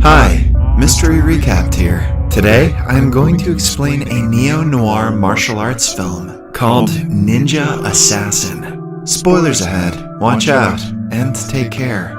Hi, Mystery Recapped here. Today, I am going to explain a neo-noir martial arts film called Ninja Assassin. Spoilers ahead, watch out, and take care.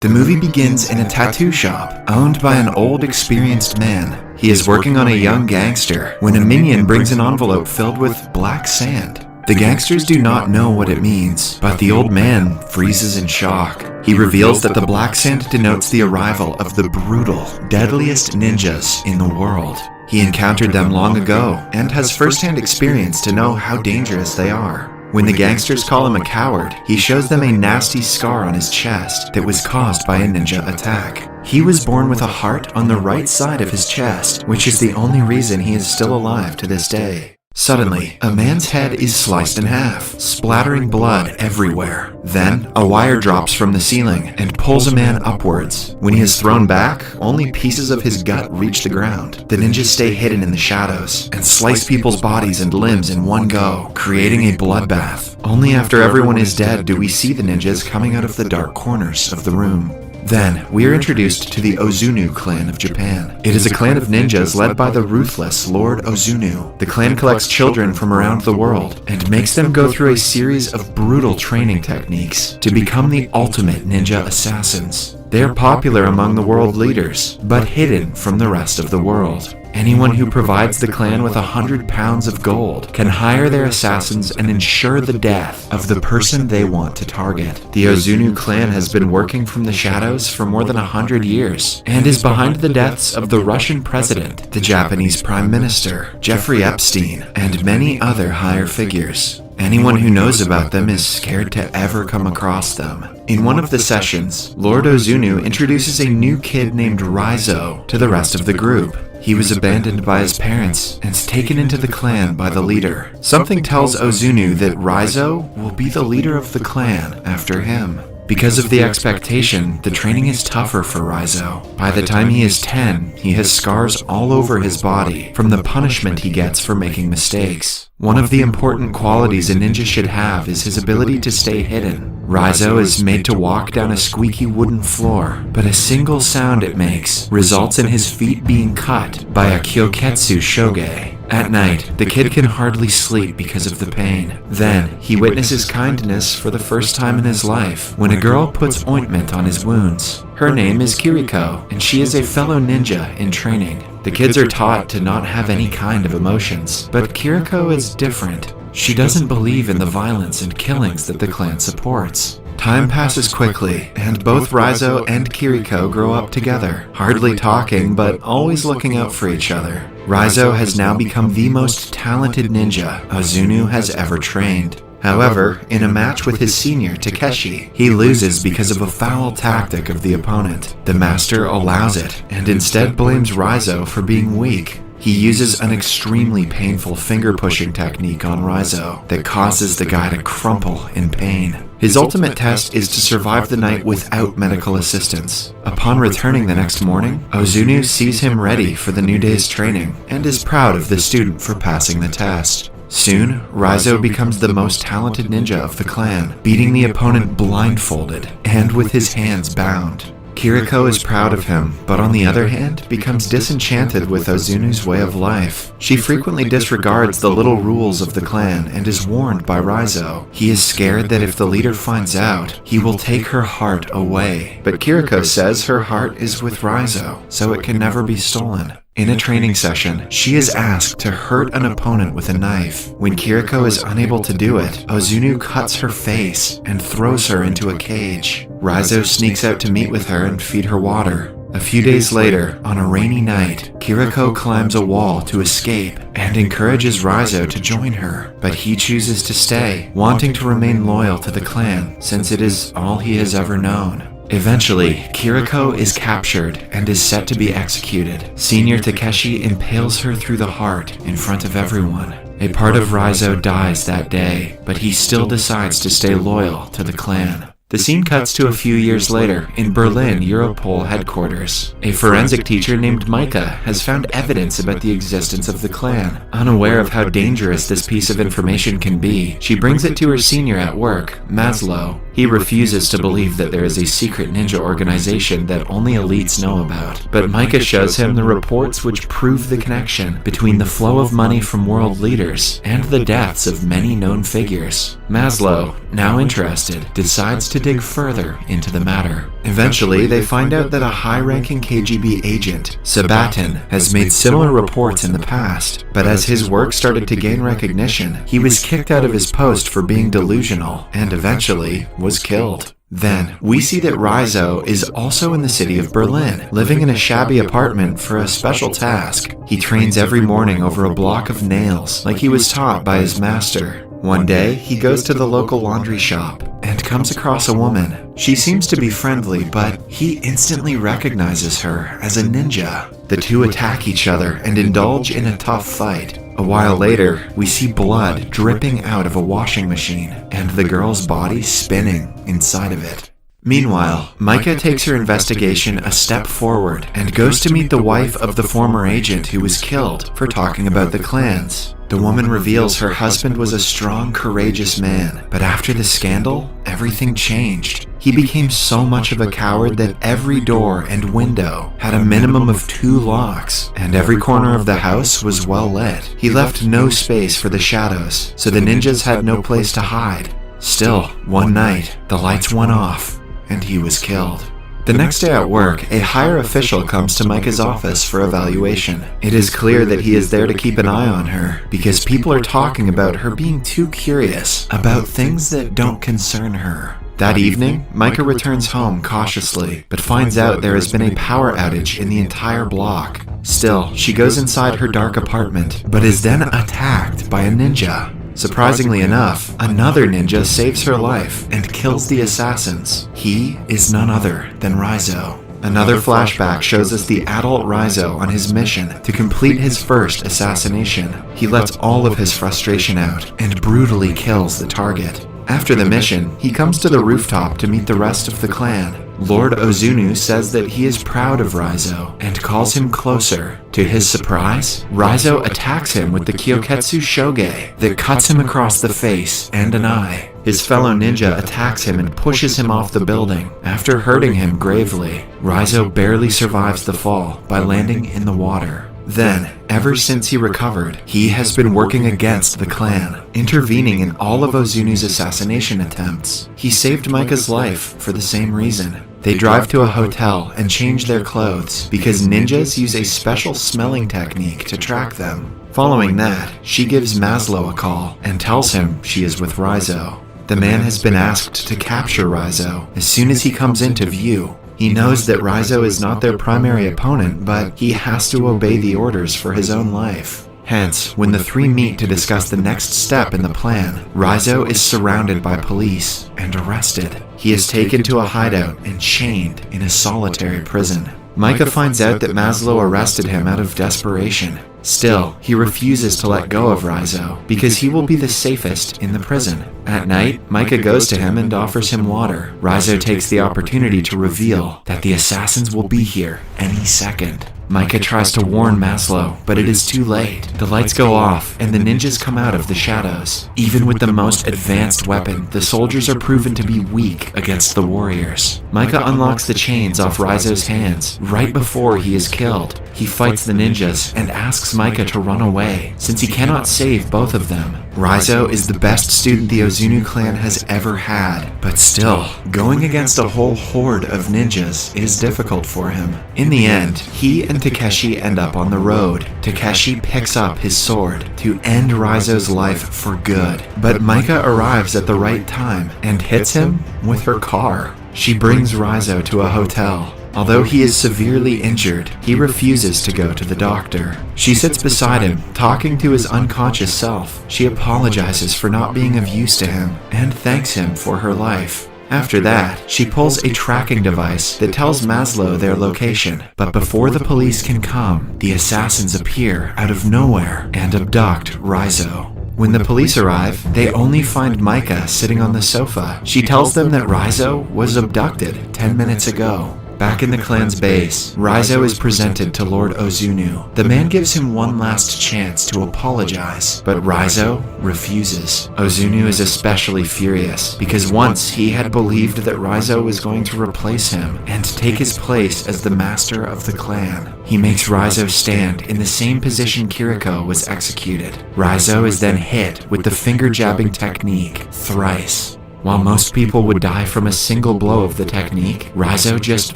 The movie begins in a tattoo shop owned by an old, experienced man. He is working on a young gangster when a minion brings an envelope filled with black sand. The gangsters do not know what it means, but the old man freezes in shock. He reveals that the black sand denotes the arrival of the brutal, deadliest ninjas in the world. He encountered them long ago and has first-hand experience to know how dangerous they are. When the gangsters call him a coward, he shows them a nasty scar on his chest that was caused by a ninja attack. He was born with a heart on the right side of his chest, which is the only reason he is still alive to this day. Suddenly, a man's head is sliced in half, splattering blood everywhere. Then, a wire drops from the ceiling and pulls a man upwards. When he is thrown back, only pieces of his gut reach the ground. The ninjas stay hidden in the shadows and slice people's bodies and limbs in one go, creating a bloodbath. Only after everyone is dead do we see the ninjas coming out of the dark corners of the room. Then, we are introduced to the Ozunu clan of Japan. It is a clan of ninjas led by the ruthless Lord Ozunu. The clan collects children from around the world and makes them go through a series of brutal training techniques to become the ultimate ninja assassins. They are popular among the world leaders, but hidden from the rest of the world. Anyone who provides the clan with 100 pounds of gold can hire their assassins and ensure the death of the person they want to target. The Ozunu clan has been working from the shadows for more than 100 years and is behind the deaths of the Russian president, the Japanese prime minister, Jeffrey Epstein, and many other higher figures. Anyone who knows about them is scared to ever come across them. In one of the sessions, Lord Ozunu introduces a new kid named Raizo to the rest of the group. He was abandoned by his parents and taken into the clan by the leader. Something tells Ozunu that Raizo will be the leader of the clan after him. Because of the expectation, the training is tougher for Raizo. By the time he is 10, he has scars all over his body from the punishment he gets for making mistakes. One of the important qualities a ninja should have is his ability to stay hidden. Raizo is made to walk down a squeaky wooden floor, but a single sound it makes results in his feet being cut by a Kyoketsu shoge. At night, the kid can hardly sleep because of the pain. Then, he witnesses kindness for the first time in his life when a girl puts ointment on his wounds. Her name is Kiriko, and she is a fellow ninja in training. The kids are taught to not have any kind of emotions, but Kiriko is different. She doesn't believe in the violence and killings that the clan supports. Time passes quickly, and both Raizo and Kiriko grow up together, hardly talking but always looking out for each other. Raizo has now become the most talented ninja Ozunu has ever trained. However, in a match with his senior, Takeshi, he loses because of a foul tactic of the opponent. The master allows it, and instead blames Raizo for being weak. He uses an extremely painful finger-pushing technique on Raizo that causes the guy to crumple in pain. His ultimate test is to survive the night without medical assistance. Upon returning the next morning, Ozunu sees him ready for the new day's training and is proud of the student for passing the test. Soon, Raizo becomes the most talented ninja of the clan, beating the opponent blindfolded and with his hands bound. Kiriko is proud of him, but on the other hand, becomes disenchanted with Ozunu's way of life. She frequently disregards the little rules of the clan and is warned by Raizo. He is scared that if the leader finds out, he will take her heart away. But Kiriko says her heart is with Raizo, so it can never be stolen. In a training session, she is asked to hurt an opponent with a knife. When Kiriko is unable to do it, Ozunu cuts her face and throws her into a cage. Raizo sneaks out to meet with her and feed her water. A few days later, on a rainy night, Kiriko climbs a wall to escape and encourages Raizo to join her, but he chooses to stay, wanting to remain loyal to the clan since it is all he has ever known. Eventually, Kiriko is captured and is set to be executed. Senior Takeshi impales her through the heart in front of everyone. A part of Raizo dies that day, but he still decides to stay loyal to the clan. The scene cuts to a few years later in Berlin Europol headquarters. A forensic teacher named Micah has found evidence about the existence of the clan. Unaware of how dangerous this piece of information can be, she brings it to her senior at work, Maslow. He He refuses to believe that there is a secret ninja organization that only elites know about, but Micah shows him the reports which prove the connection between the flow of money from world leaders and the deaths of many known figures. Maslow, now interested, decides to dig further into the matter. Eventually, they find out that a high-ranking KGB agent, Sabatin, has made similar reports in the past, but as his work started to gain recognition, he was kicked out of his post for being delusional, and eventually was killed. Then, we see that Rizzo is also in the city of Berlin, living in a shabby apartment for a special task. He trains every morning over a block of nails, like he was taught by his master. One day, he goes to the local laundry shop and comes across a woman. She seems to be friendly, but he instantly recognizes her as a ninja. The two attack each other and indulge in a tough fight. A while later, we see blood dripping out of a washing machine and the girl's body spinning inside of it. Meanwhile, Micah takes her investigation a step forward and goes to meet the wife of the former agent who was killed for talking about the clans. The woman reveals her husband was a strong, courageous man, but after the scandal, everything changed. He became so much of a coward that every door and window had a minimum of 2 locks, and every corner of the house was well lit. He left no space for the shadows, so the ninjas had no place to hide. Still, one night, the lights went off, and he was killed. The next day at work, a higher official comes to Micah's office for evaluation. It is clear that he is there to keep an eye on her, because people are talking about her being too curious about things that don't concern her. That evening, Micah returns home cautiously, but finds out there has been a power outage in the entire block. Still, she goes inside her dark apartment, but is then attacked by a ninja. Surprisingly enough, another ninja saves her life and kills the assassins. He is none other than Rizzo. Another flashback shows us the adult Rizzo on his mission to complete his first assassination. He lets all of his frustration out and brutally kills the target. After the mission, he comes to the rooftop to meet the rest of the clan. Lord Ozunu says that he is proud of Rizzo and calls him closer. To his surprise, Rizzo attacks him with the Kyoketsu Shoge that cuts him across the face and an eye. His fellow ninja attacks him and pushes him off the building. After hurting him gravely, Rizzo barely survives the fall by landing in the water. Then, ever since he recovered, he has been working against the clan, intervening in all of Ozunu's assassination attempts. He saved Micah's life for the same reason. They drive to a hotel and change their clothes because ninjas use a special smelling technique to track them. Following that, she gives Maslow a call and tells him she is with Rizzo. The man has been asked to capture Rizzo as soon as he comes into view. He knows that Rizzo is not their primary opponent, but he has to obey the orders for his own life. Hence, when the three meet to discuss the next step in the plan, Rizzo is surrounded by police and arrested. He is taken to a hideout and chained in a solitary prison. Micah finds out that Maslow arrested him out of desperation. Still, he refuses to let go of Rizzo because he will be the safest in the prison. At night, Micah goes to him and offers him water. Rizzo takes the opportunity to reveal that the assassins will be here any second. Micah tries to warn Maslow, but it is too late. The lights go off, and the ninjas come out of the shadows. Even with the most advanced weapon, the soldiers are proven to be weak against the warriors. Micah unlocks the chains off Rizzo's hands right before he is killed. He fights the ninjas and asks Micah to run away, since he cannot save both of them. Rizzo is the best student the Ozunu clan has ever had, but still, going against a whole horde of ninjas is difficult for him. In the end, he and Takeshi end up on the road. Takeshi picks up his sword to end Rizzo's life for good, but Micah arrives at the right time and hits him with her car. She brings Rizzo to a hotel. Although he is severely injured, he refuses to go to the doctor. She sits beside him, talking to his unconscious self. She apologizes for not being of use to him and thanks him for her life. After that, she pulls a tracking device that tells Maslow their location. But before the police can come, the assassins appear out of nowhere and abduct Rizzo. When the police arrive, they only find Micah sitting on the sofa. She tells them that Rizzo was abducted 10 minutes ago. Back in the clan's base, Raizo is presented to Lord Ozunu. The man gives him one last chance to apologize, but Raizo refuses. Ozunu is especially furious because once he had believed that Raizo was going to replace him and take his place as the master of the clan. He makes Raizo stand in the same position Kiriko was executed. Raizo is then hit with the finger-jabbing technique thrice. While most people would die from a single blow of the technique, Raizo just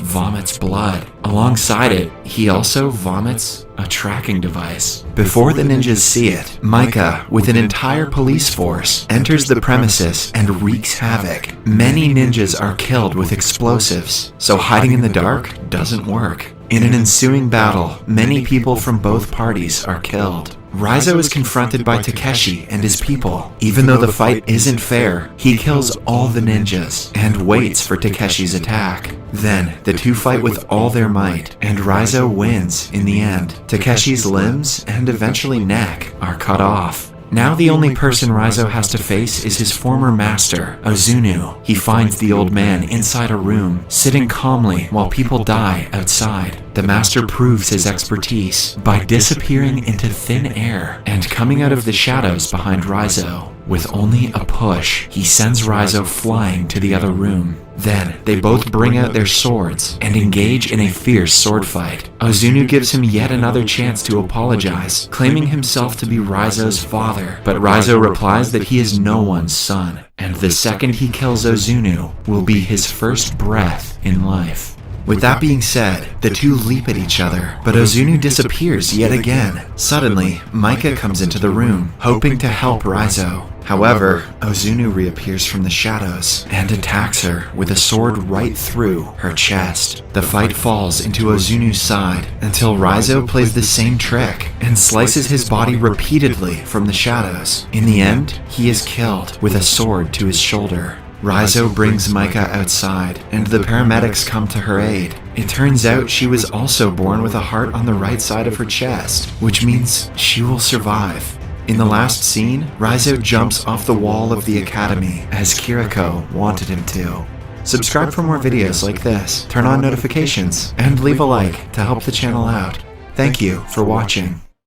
vomits blood. Alongside it, he also vomits a tracking device. Before the ninjas see it, Micah, with an entire police force, enters the premises and wreaks havoc. Many ninjas are killed with explosives, so hiding in the dark doesn't work. In an ensuing battle, many people from both parties are killed. Raizo is confronted by Takeshi and his people. Even though the fight isn't fair, he kills all the ninjas and waits for Takeshi's attack. Then, the two fight with all their might, and Raizo wins in the end. Takeshi's limbs and eventually neck are cut off. Now the only person Raizo has to face is his former master, Ozunu. He finds the old man inside a room, sitting calmly while people die outside. The master proves his expertise by disappearing into thin air and coming out of the shadows behind Raizo. With only a push, he sends Raizo flying to the other room. Then, they both bring out their swords and engage in a fierce sword fight. Ozunu gives him yet another chance to apologize, claiming himself to be Raizo's father, but Raizo replies that he is no one's son, and the second he kills Ozunu will be his first breath in life. With that being said, the two leap at each other, but Ozunu disappears yet again. Suddenly, Micah comes into the room, hoping to help Raizo. However, Ozunu reappears from the shadows and attacks her with a sword right through her chest. The fight falls into Ozunu's side until Raizo plays the same trick and slices his body repeatedly from the shadows. In the end, he is killed with a sword to his shoulder. Raizo brings Micah outside, and the paramedics come to her aid. It turns out she was also born with a heart on the right side of her chest, which means she will survive. In the last scene, Raizo jumps off the wall of the academy, as Kiriko wanted him to. Subscribe for more videos like this, turn on notifications, and leave a like to help the channel out. Thank you for watching.